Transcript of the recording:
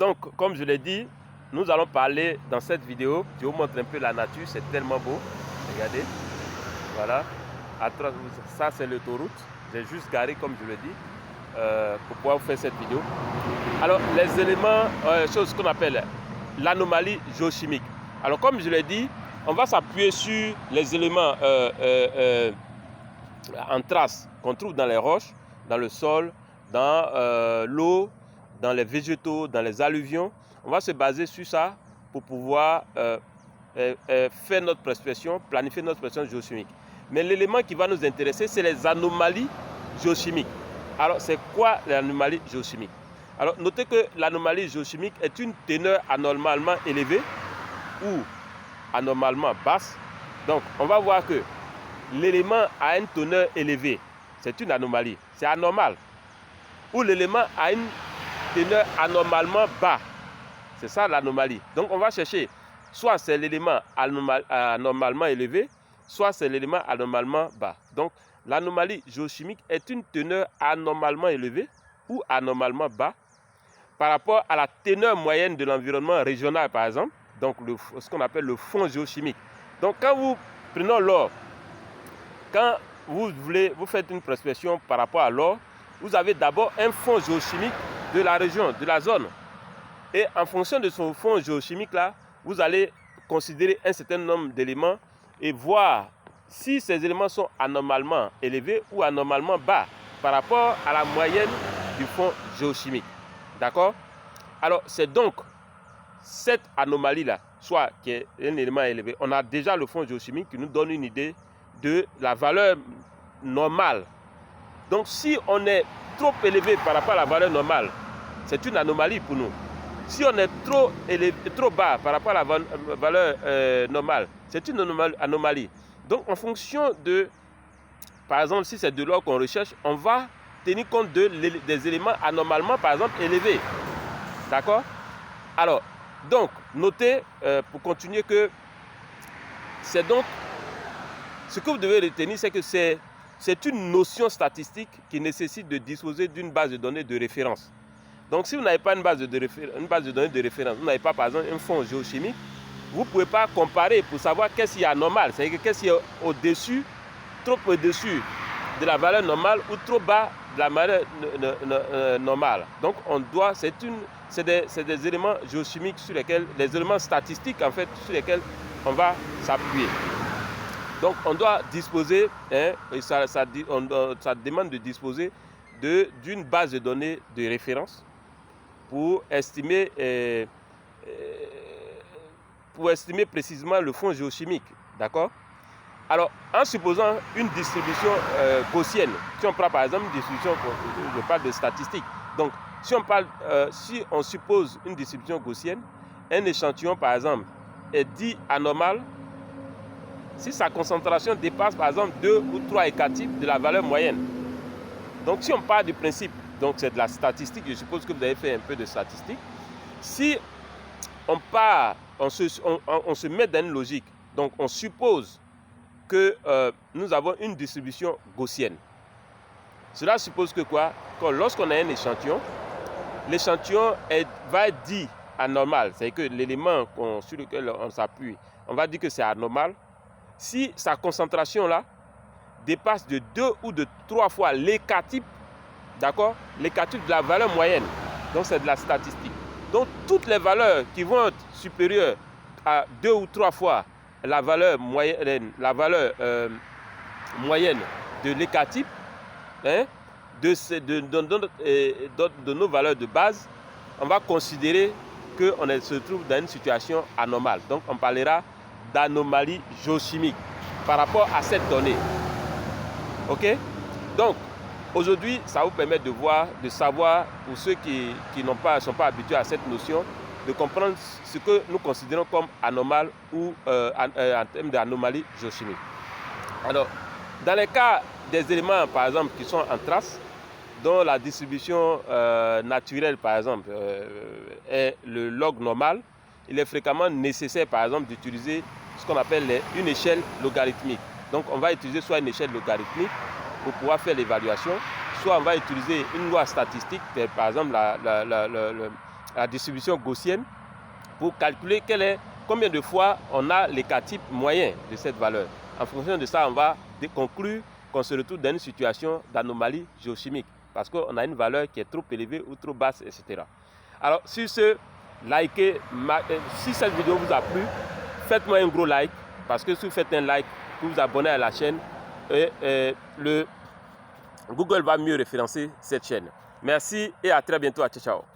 Donc, comme je l'ai dit, nous allons parler dans cette vidéo. Je vous montre un peu la nature, c'est tellement beau. Regardez, voilà. Ça, c'est l'autoroute. J'ai juste garé, comme je l'ai dit, pour pouvoir vous faire cette vidéo. Alors, les éléments, chose qu'on appelle l'anomalie géochimique. Alors, comme je l'ai dit, on va s'appuyer sur les éléments en trace qu'on trouve dans les roches, dans le sol, dans l'eau, dans les végétaux, dans les alluvions. On va se baser sur ça pour pouvoir faire notre prospection, planifier notre prospection géochimique. Mais l'élément qui va nous intéresser, c'est les anomalies géochimiques. Alors, c'est quoi l'anomalie géochimique? Alors, notez que l'anomalie géochimique est une teneur anormalement élevée ou anormalement basse. Donc, on va voir que l'élément a une teneur élevée, c'est une anomalie, c'est anormal. Ou l'élément a une teneur anormalement bas, c'est ça l'anomalie. Donc, on va chercher, soit c'est l'élément anormalement élevé, soit c'est l'élément anormalement bas. Donc, l'anomalie géochimique est une teneur anormalement élevée ou anormalement bas par rapport à la teneur moyenne de l'environnement régional, par exemple, donc ce qu'on appelle le fond géochimique. Donc, quand vous prenez l'or, quand vous faites une prospection par rapport à l'or, vous avez d'abord un fond géochimique de la région, de la zone. Et en fonction de ce fond géochimique là, vous allez considérer un certain nombre d'éléments et voir si ces éléments sont anormalement élevés ou anormalement bas par rapport à la moyenne du fond géochimique. D'accord? Alors, c'est donc cette anomalie-là, soit qui est un élément élevé, on a déjà le fond géochimique qui nous donne une idée de la valeur normale. Donc, si on est trop élevé par rapport à la valeur normale, c'est une anomalie pour nous. Si on est trop bas par rapport à la valeur normale, c'est une anomalie. Donc, en fonction de, par exemple, si c'est de l'or qu'on recherche, on va tenir compte des éléments anormalement, par exemple, élevés. D'accord? Alors, donc, notez, pour continuer, que c'est donc, ce que vous devez retenir, c'est que c'est une notion statistique qui nécessite de disposer d'une base de données de référence. Donc, si vous n'avez pas une base de données de référence, vous n'avez pas, par exemple, un fond géochimique, vous ne pouvez pas comparer pour savoir qu'est-ce qui est anormal, c'est-à-dire qu'est-ce qui est au-dessus, trop au-dessus de la valeur normale ou trop bas de la valeur normale. Donc, c'est des éléments géochimiques sur lesquels, des éléments statistiques en fait, sur lesquels on va s'appuyer. Donc, on doit disposer, et ça demande de disposer d'une base de données de référence pour estimer précisément le fond géochimique. D'accord? Alors, en supposant une distribution gaussienne, si on prend par exemple une distribution, je parle de statistiques. Donc, si on suppose une distribution gaussienne, un échantillon par exemple est dit anormal si sa concentration dépasse par exemple 2 ou 3 écarts-types de la valeur moyenne. Donc, si on part du principe, donc c'est de la statistique, je suppose que vous avez fait un peu de statistique. Si on se met dans une logique, donc on suppose que nous avons une distribution gaussienne. Cela suppose que quoi? Que lorsqu'on a un échantillon, l'échantillon va être dit anormal, c'est-à-dire que l'élément sur lequel on s'appuie, on va dire que c'est anormal, si sa concentration là dépasse de 2 ou de 3 fois l'écart-type, d'accord, l'écart-type de la valeur moyenne. Donc c'est de la statistique. Donc toutes les valeurs qui vont être supérieures à 2 ou 3 fois la valeur moyenne, moyenne de l'écart-type, hein, de nos valeurs de base, on va considérer qu'on se trouve dans une situation anormale. Donc on parlera d'anomalie géochimique par rapport à cette donnée. Ok? Donc, aujourd'hui, ça vous permet de voir, de savoir, pour ceux qui ne sont pas habitués à cette notion, de comprendre ce que nous considérons comme anormal ou en termes d'anomalie géochimique. Alors, dans les cas des éléments, par exemple, qui sont en trace, dont la distribution naturelle, par exemple, est le log normal, il est fréquemment nécessaire, par exemple, d'utiliser ce qu'on appelle une échelle logarithmique. Donc, on va utiliser soit une échelle logarithmique pour pouvoir faire l'évaluation, soit on va utiliser une loi statistique, par exemple la distribution gaussienne pour calculer combien de fois on a les K-types moyens de cette valeur. En fonction de ça, on va conclure qu'on se retrouve dans une situation d'anomalie géochimique parce qu'on a une valeur qui est trop élevée ou trop basse, etc. Alors, sur ce, si cette vidéo vous a plu, faites-moi un gros like parce que si vous faites un like, vous vous abonnez à la chaîne, Google va mieux référencer cette chaîne. Merci et à très bientôt. Ciao, ciao.